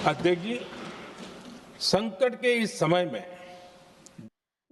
अध्यक्ष जी, संकट के इस समय में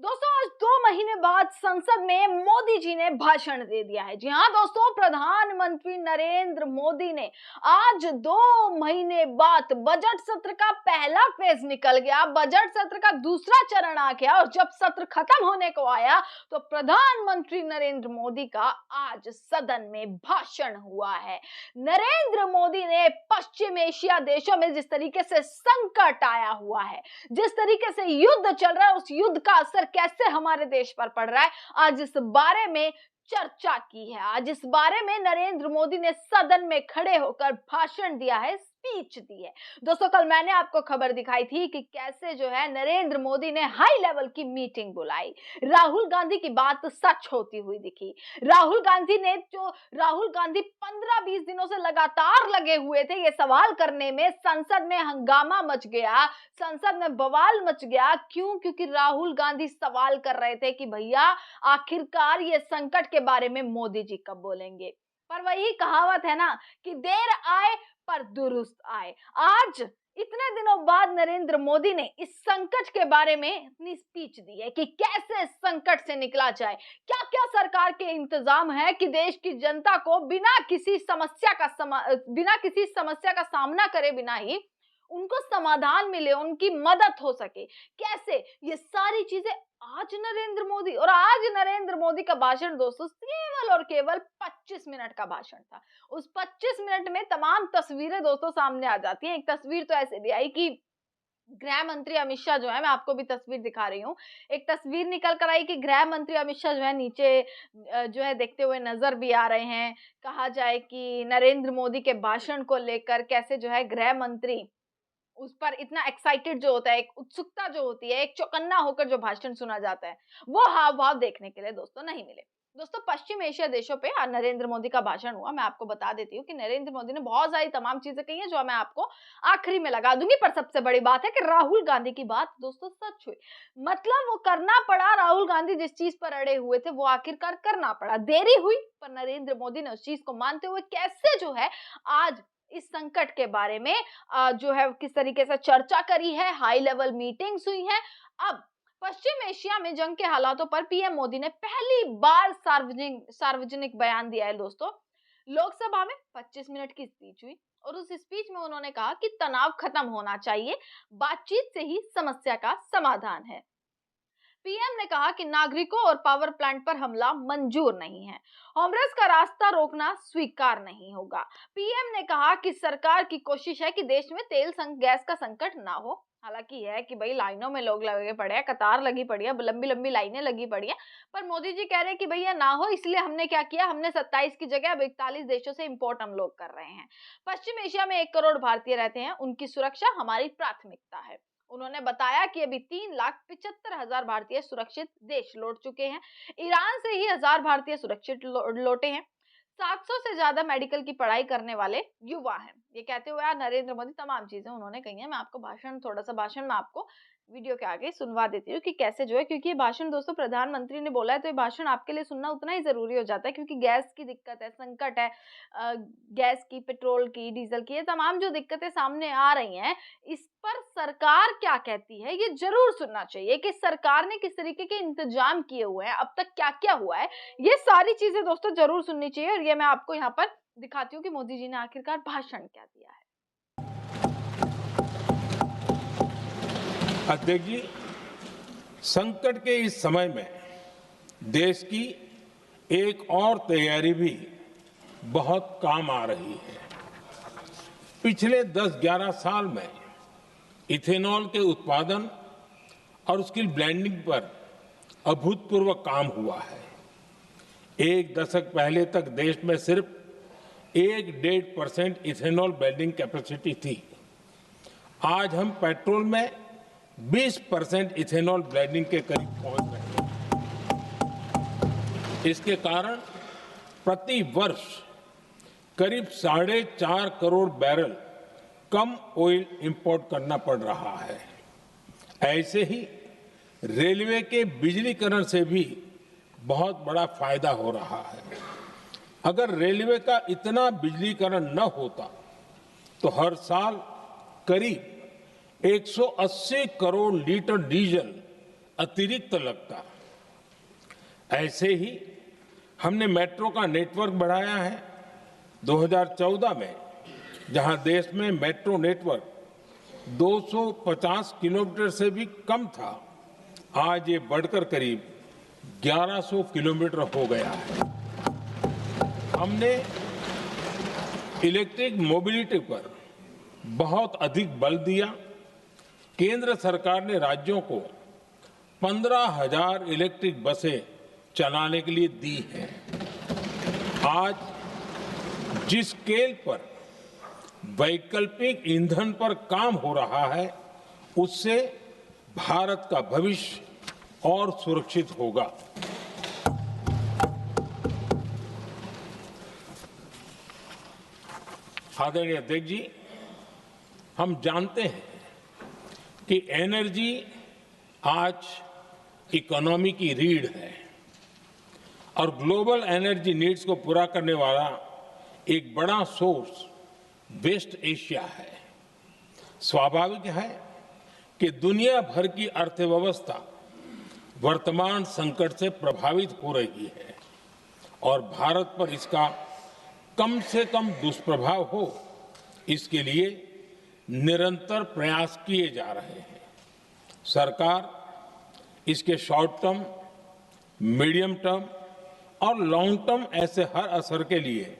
दोस्तों आज 2 महीने बाद संसद में मोदी जी ने भाषण दे दिया है। जी हाँ दोस्तों, प्रधानमंत्री नरेंद्र मोदी ने आज 2 महीने बाद बजट सत्र का पहला फेज निकल गया, बजट सत्र का दूसरा चरण आ गया और जब सत्र खत्म होने को आया तो प्रधानमंत्री नरेंद्र मोदी का आज सदन में भाषण हुआ है। नरेंद्र मोदी ने पश्चिम एशिया देशों में जिस तरीके से संकट आया हुआ है, जिस तरीके से युद्ध चल रहा है, उस युद्ध का असर कैसे हमारे देश पर पड़ रहा है, आज इस बारे में चर्चा की है। आज इस बारे में नरेंद्र मोदी ने सदन में खड़े होकर भाषण दिया है, स्पीच दी है। दोस्तों कल मैंने आपको खबर दिखाई थी कि कैसे जो है नरेंद्र मोदी ने हाई लेवल की मीटिंग बुलाई। राहुल गांधी की बात सच होती हुई दिखी। राहुल गांधी 15-20 दिनों से लगातार लगे हुए थे ये सवाल करने में, संसद में हंगामा मच गया, संसद में बवाल मच गया। क्यों? क्योंकि राहुल गांधी सवाल कर रहे थे कि भैया आखिरकार ये संकट के बारे में मोदी जी कब बोलेंगे। पर वही कहावत है ना कि देर आए पर दुरुस्त आए। आज इतने दिनों बाद नरेंद्र मोदी ने इस संकट के बारे में अपनी स्पीच दी है कि कैसे इस संकट से निकला जाए, क्या क्या सरकार के इंतजाम है कि देश की जनता को बिना किसी समस्या का सामना करे बिना ही उनको समाधान मिले, उनकी मदद हो सके, कैसे ये सारी चीजें आज नरेंद्र मोदी का भाषण दोस्तों केवल और केवल 25 मिनट का भाषण था। उस 25 मिनट में तमाम तस्वीरें दोस्तों सामने आ जाती हैं। एक तस्वीर तो ऐसे भी आई कि गृह मंत्री अमित शाह जो है, मैं आपको भी तस्वीर दिखा रही हूँ, एक तस्वीर निकल कर आई कि गृह मंत्री अमित शाह जो है नीचे जो है देखते हुए नजर भी आ रहे हैं। कहा जाए कि नरेंद्र मोदी के भाषण को लेकर कैसे जो है गृह मंत्री उस पर इतना एक्साइटेड जो होता है, एक उत्सुकता जो होती है, एक चौकन्ना होकर जो भाषण सुना जाता है, वो हाव भाव देखने के लिए दोस्तों नहीं मिले। दोस्तों पश्चिम एशिया देशों पे नरेंद्र मोदी का भाषण हुआ। मैं आपको बता देती हूँ कि नरेंद्र मोदी ने बहुत सारी तमाम चीजें कही है जो मैं आपको आखिरी में लगा दूंगी, पर सबसे बड़ी बात है कि राहुल गांधी की बात दोस्तों सच हुई। मतलब वो करना पड़ा, राहुल गांधी जिस चीज पर अड़े हुए थे वो आखिरकार करना पड़ा। देरी हुई पर नरेंद्र मोदी ने उस चीज को मानते हुए कैसे जो है आज इस संकट के बारे में जो है किस तरीके से चर्चा करी है, हाई लेवल मीटिंग्स हुई है। अब पश्चिम एशिया में जंग के हालातों पर पीएम मोदी ने पहली बार सार्वजनिक बयान दिया है दोस्तों। लोकसभा में 25 मिनट की स्पीच हुई और उस स्पीच में उन्होंने कहा कि तनाव खत्म होना चाहिए, बातचीत से ही समस्या का समाधान है। पीएम ने कहा कि नागरिकों और पावर प्लांट पर हमला मंजूर नहीं है, कांग्रेस का रास्ता रोकना स्वीकार नहीं होगा। पीएम ने कहा कि सरकार की कोशिश है कि देश में गैस का संकट ना हो। हालांकि है कि भाई लाइनों में लोग लगे पड़े हैं, कतार लगी पड़ी है, लंबी लंबी लाइनें लगी पड़ी है, पर मोदी जी कह रहे हैं कि भैया ना हो, इसलिए हमने क्या किया, हमने 27 की जगह अब 41 देशों से इंपोर्ट हम लोग कर रहे हैं। पश्चिम एशिया में 1 करोड़ भारतीय रहते हैं, उनकी सुरक्षा हमारी प्राथमिकता है। उन्होंने बताया कि अभी 3,75,000 भारतीय सुरक्षित देश लौट चुके हैं। ईरान से ही 1000 भारतीय सुरक्षित लौटे हैं। 700 से ज्यादा मेडिकल की पढ़ाई करने वाले युवा हैं। ये कहते हुए आज नरेंद्र मोदी तमाम चीजें उन्होंने कही हैं। मैं आपको थोड़ा सा भाषण में आपको वीडियो के आगे सुनवा देती हूँ कि कैसे जो है, क्योंकि ये भाषण दोस्तों प्रधानमंत्री ने बोला है तो ये भाषण आपके लिए सुनना उतना ही जरूरी हो जाता है, क्योंकि गैस की दिक्कत है, संकट है, गैस की, पेट्रोल की, डीजल की, ये तमाम जो दिक्कतें सामने आ रही हैं, इस पर सरकार क्या कहती है ये जरूर सुनना चाहिए कि सरकार ने किस तरीके के इंतजाम किए हुए हैं, अब तक क्या क्या हुआ है, ये सारी चीजें दोस्तों जरूर सुननी चाहिए। और ये मैं आपको यहाँ पर दिखाती हूँ कि मोदी जी ने आखिरकार भाषण क्या दिया है। अध्यक्ष जी, संकट के इस समय में देश की एक और तैयारी भी बहुत काम आ रही है। पिछले 10-11 साल में इथेनॉल के उत्पादन और उसकी ब्लेंडिंग पर अभूतपूर्व काम हुआ है। 1 दशक पहले तक देश में सिर्फ 1-1.5% इथेनॉल ब्लेंडिंग कैपेसिटी थी। आज हम पेट्रोल में 20% इथेनॉल ब्लेंडिंग के करीब पहुंच रहे हैं। इसके कारण प्रति वर्ष करीब 4.5 करोड़ बैरल कम ऑयल इंपोर्ट करना पड़ रहा है। ऐसे ही रेलवे के बिजलीकरण से भी बहुत बड़ा फायदा हो रहा है। अगर रेलवे का इतना बिजलीकरण न होता तो हर साल करीब 180 करोड़ लीटर डीजल अतिरिक्त लगता। ऐसे ही हमने मेट्रो का नेटवर्क बढ़ाया है। 2014 में जहां देश में मेट्रो नेटवर्क 250 किलोमीटर से भी कम था, आज ये बढ़कर करीब 1100 किलोमीटर हो गया है। हमने इलेक्ट्रिक मोबिलिटी पर बहुत अधिक बल दिया। केंद्र सरकार ने राज्यों को 15,000 इलेक्ट्रिक बसें चलाने के लिए दी हैं। आज जिस स्केल पर वैकल्पिक ईंधन पर काम हो रहा है, उससे भारत का भविष्य और सुरक्षित होगा। आदरणीय अध्यक्ष जी, हम जानते हैं कि एनर्जी आज इकोनॉमी की रीढ़ है और ग्लोबल एनर्जी नीड्स को पूरा करने वाला एक बड़ा सोर्स वेस्ट एशिया है। स्वाभाविक है कि दुनिया भर की अर्थव्यवस्था वर्तमान संकट से प्रभावित हो रही है और भारत पर इसका कम से कम दुष्प्रभाव हो, इसके लिए निरंतर प्रयास किए जा रहे हैं। सरकार इसके शॉर्ट टर्म, मीडियम टर्म और लॉन्ग टर्म ऐसे हर असर के लिए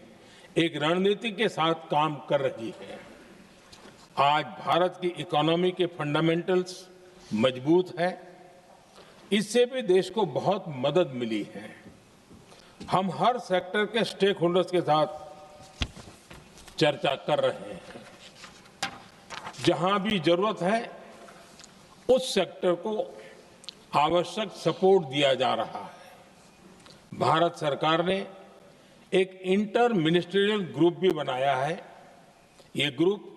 एक रणनीति के साथ काम कर रही है। आज भारत की इकोनॉमी के फंडामेंटल्स मजबूत है। इससे भी देश को बहुत मदद मिली है। हम हर सेक्टर के स्टेक होल्डर्स के साथ चर्चा कर रहे हैं। जहां भी जरूरत है, उस सेक्टर को आवश्यक सपोर्ट दिया जा रहा है। भारत सरकार ने एक इंटर मिनिस्ट्रियल ग्रुप भी बनाया है। ये ग्रुप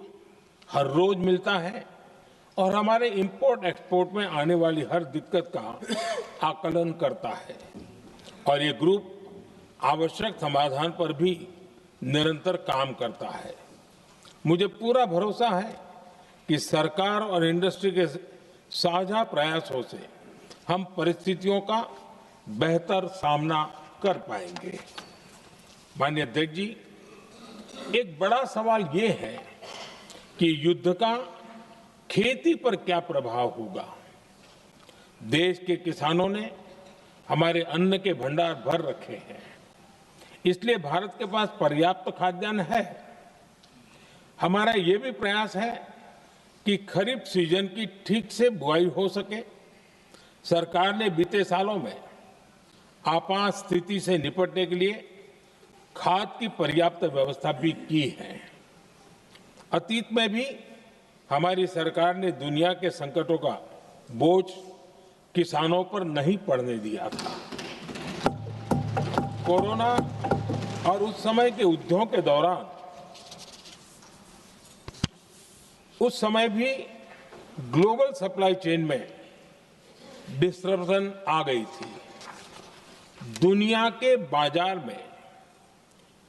हर रोज मिलता है और हमारे इंपोर्ट एक्सपोर्ट में आने वाली हर दिक्कत का आकलन करता है और ये ग्रुप आवश्यक समाधान पर भी निरंतर काम करता है। मुझे पूरा भरोसा है कि सरकार और इंडस्ट्री के साझा प्रयासों से हम परिस्थितियों का बेहतर सामना कर पाएंगे। माननीय अध्यक्ष जी, एक बड़ा सवाल ये है कि युद्ध का खेती पर क्या प्रभाव होगा। देश के किसानों ने हमारे अन्न के भंडार भर रखे हैं, इसलिए भारत के पास पर्याप्त खाद्यान्न है। हमारा ये भी प्रयास है कि खरीफ सीजन की ठीक से बुआई हो सके। सरकार ने बीते सालों में आपात स्थिति से निपटने के लिए खाद की पर्याप्त व्यवस्था भी की है। अतीत में भी हमारी सरकार ने दुनिया के संकटों का बोझ किसानों पर नहीं पड़ने दिया था। कोरोना और उस समय के युद्धों के दौरान उस समय भी ग्लोबल सप्लाई चेन में डिस्ट्रप्शन आ गई थी। दुनिया के बाजार में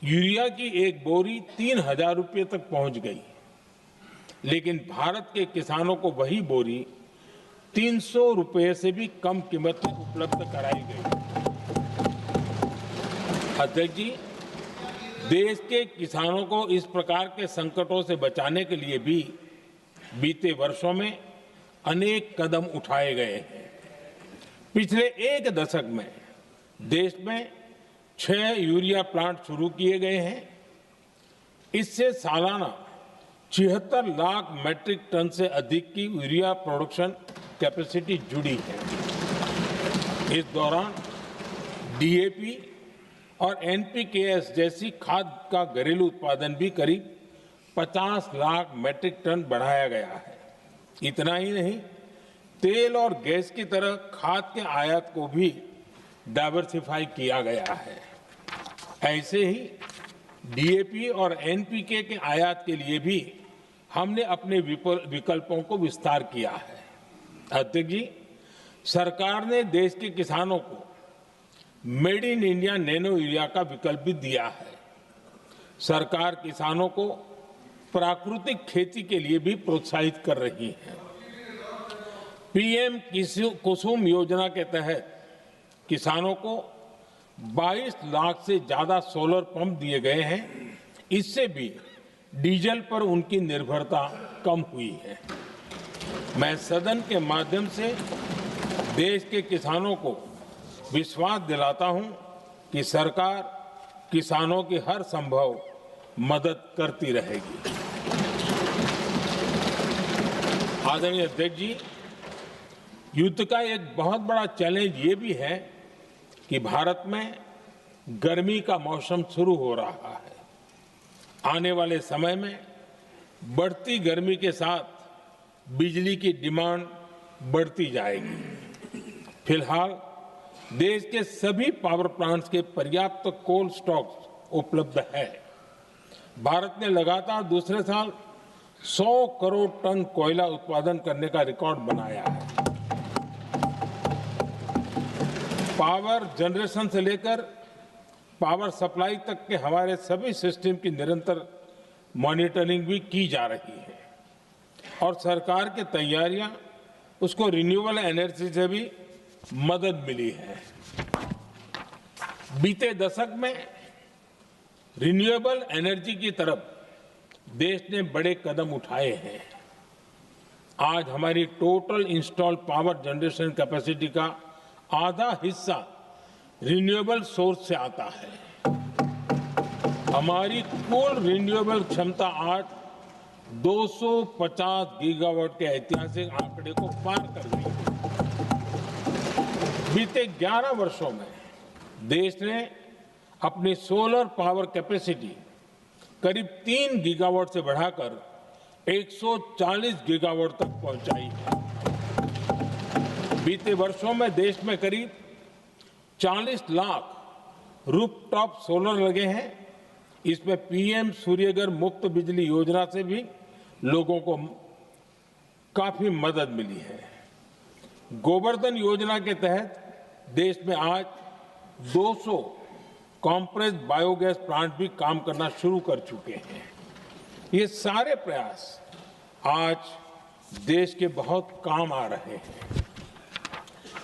यूरिया की एक बोरी 3,000 रुपये तक पहुंच गई, लेकिन भारत के किसानों को वही बोरी 300 रुपये से भी कम कीमत में उपलब्ध कराई गई। अध्यक्ष जी, देश के किसानों को इस प्रकार के संकटों से बचाने के लिए भी बीते वर्षों में अनेक कदम उठाए गए हैं। पिछले एक दशक में देश में 6 यूरिया प्लांट शुरू किए गए हैं। इससे सालाना 76 लाख मैट्रिक टन से अधिक की यूरिया प्रोडक्शन कैपेसिटी जुड़ी है। इस दौरान डीएपी और एनपीकेएस जैसी खाद का घरेलू उत्पादन भी करीब 50 लाख मैट्रिक टन बढ़ाया गया है। इतना ही नहीं, तेल और गैस की तरह खाद के आयात को भी डाइवर्सिफाई किया गया है। ऐसे ही डीएपी और एनपीके के आयात के लिए भी हमने अपने विकल्पों को विस्तार किया है। अध्यक्ष जी, सरकार ने देश के किसानों को made in India nano urea का विकल्प भी दिया है। सरकार किसानों को प्राकृतिक खेती के लिए भी प्रोत्साहित कर रही है। पीएम कुसुम योजना के तहत किसानों को 22 लाख से ज्यादा सोलर पंप दिए गए हैं। इससे भी डीजल पर उनकी निर्भरता कम हुई है। मैं सदन के माध्यम से देश के किसानों को विश्वास दिलाता हूं कि सरकार किसानों की हर संभव मदद करती रहेगी। आदरणीय अध्यक्ष जी, युद्ध का एक बहुत बड़ा चैलेंज ये भी है कि भारत में गर्मी का मौसम शुरू हो रहा है। आने वाले समय में बढ़ती गर्मी के साथ बिजली की डिमांड बढ़ती जाएगी। फिलहाल देश के सभी पावर प्लांट्स के पर्याप्त कोल स्टॉक्स उपलब्ध है। भारत ने लगातार दूसरे साल 100 करोड़ टन कोयला उत्पादन करने का रिकॉर्ड बनाया है। पावर जनरेशन से लेकर पावर सप्लाई तक के हमारे सभी सिस्टम की निरंतर मॉनिटरिंग भी की जा रही है और सरकार की तैयारियां उसको रिन्यूएबल एनर्जी से भी मदद मिली है। बीते दशक में रिन्यूएबल एनर्जी की तरफ देश ने बड़े कदम उठाए हैं। आज हमारी total install power generation capacity का आधा हिस्सा रिन्यूएबल सोर्स से आता है। हमारी कुल रिन्यूएबल क्षमता आज 250 गीगावाट के ऐतिहासिक आंकड़े को पार कर गई। बीते 11 वर्षों में देश ने अपनी सोलर पावर कैपेसिटी करीब 3 गीगावाट से बढ़ाकर 140 गीगावाट तक पहुंचाई है। बीते वर्षों में देश में करीब 40 लाख रूफटॉप सोलर लगे हैं। इसमें पीएम सूर्यघर मुफ्त बिजली योजना से भी लोगों को काफी मदद मिली है। गोवर्धन योजना के तहत देश में आज 200 कॉम्प्रेस बायोगैस प्लांट भी काम करना शुरू कर चुके हैं। ये सारे प्रयास आज देश के बहुत काम आ रहे हैं।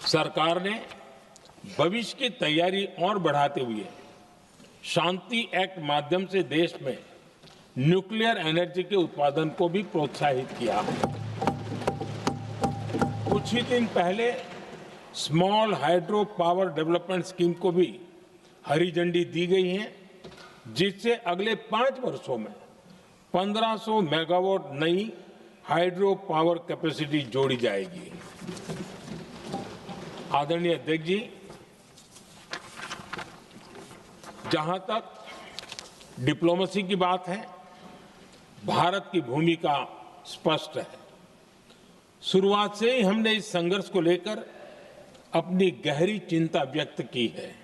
सरकार ने भविष्य की तैयारी और बढ़ाते हुए शांति एक्ट माध्यम से देश में न्यूक्लियर एनर्जी के उत्पादन को भी प्रोत्साहित किया है। कुछ ही दिन पहले small hydro power development scheme को भी हरी झंडी दी गई है, जिससे अगले 5 वर्षों में 1500 मेगावाट नई हाइड्रो पावर कैपेसिटी जोड़ी जाएगी। आदरणीय अध्यक्ष जी, जहां तक डिप्लोमेसी की बात है, भारत की भूमिका स्पष्ट है। शुरुआत से ही हमने इस संघर्ष को लेकर अपनी गहरी चिंता व्यक्त की है।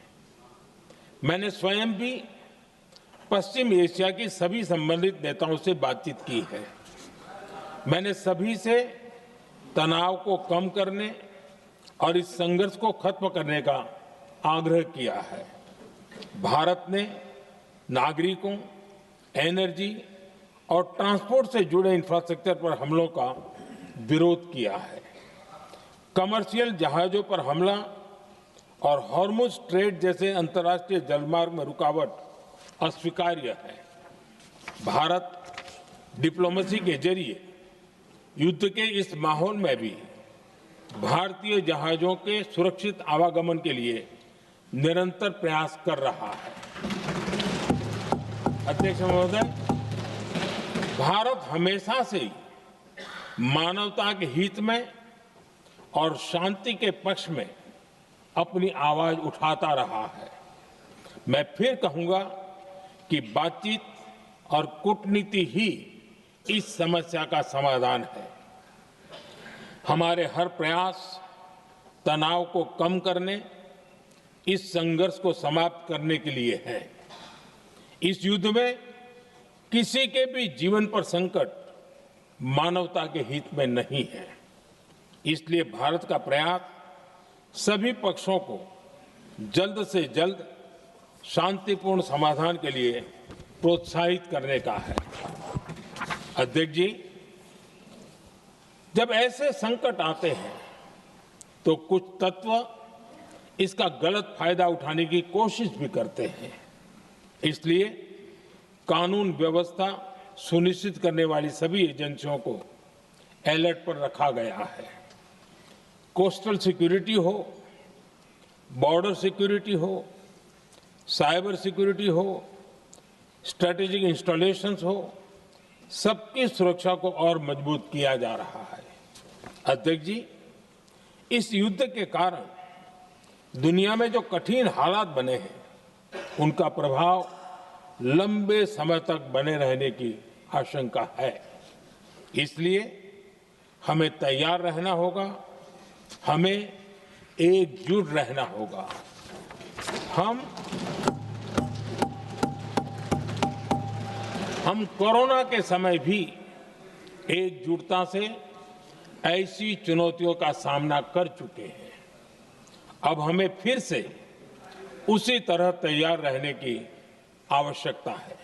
मैंने स्वयं भी पश्चिम एशिया की सभी संबंधित नेताओं से बातचीत की है। मैंने सभी से तनाव को कम करने और इस संघर्ष को खत्म करने का आग्रह किया है। भारत ने नागरिकों, एनर्जी और ट्रांसपोर्ट से जुड़े इंफ्रास्ट्रक्चर पर हमलों का विरोध किया है। कमर्शियल जहाजों पर हमला और हॉर्मुज स्ट्रेट जैसे अंतर्राष्ट्रीय जलमार्ग में रुकावट अस्वीकार्य है। भारत डिप्लोमेसी के जरिए युद्ध के इस माहौल में भी भारतीय जहाजों के सुरक्षित आवागमन के लिए निरंतर प्रयास कर रहा है। अध्यक्ष महोदय, भारत हमेशा से ही मानवता के हित में और शांति के पक्ष में अपनी आवाज उठाता रहा है। मैं फिर कहूंगा कि बातचीत और कूटनीति ही इस समस्या का समाधान है। हमारे हर प्रयास तनाव को कम करने, इस संघर्ष को समाप्त करने के लिए है। इस युद्ध में किसी के भी जीवन पर संकट मानवता के हित में नहीं है। इसलिए भारत का प्रयास सभी पक्षों को जल्द से जल्द शांतिपूर्ण समाधान के लिए प्रोत्साहित करने का है। अध्यक्ष जी, जब ऐसे संकट आते हैं तो कुछ तत्व इसका गलत फायदा उठाने की कोशिश भी करते हैं। इसलिए कानून व्यवस्था सुनिश्चित करने वाली सभी एजेंसियों को अलर्ट पर रखा गया है। कोस्टल सिक्योरिटी हो, बॉर्डर सिक्योरिटी हो, साइबर सिक्योरिटी हो, स्ट्रेटेजिक इंस्टॉलेशंस हो, सबकी सुरक्षा को और मजबूत किया जा रहा है। अध्यक्ष जी, इस युद्ध के कारण दुनिया में जो कठिन हालात बने हैं, उनका प्रभाव लंबे समय तक बने रहने की आशंका है। इसलिए हमें तैयार रहना होगा, हमें एकजुट रहना होगा। हम कोरोना के समय भी एकजुटता से ऐसी चुनौतियों का सामना कर चुके हैं। अब हमें फिर से उसी तरह तैयार रहने की आवश्यकता है।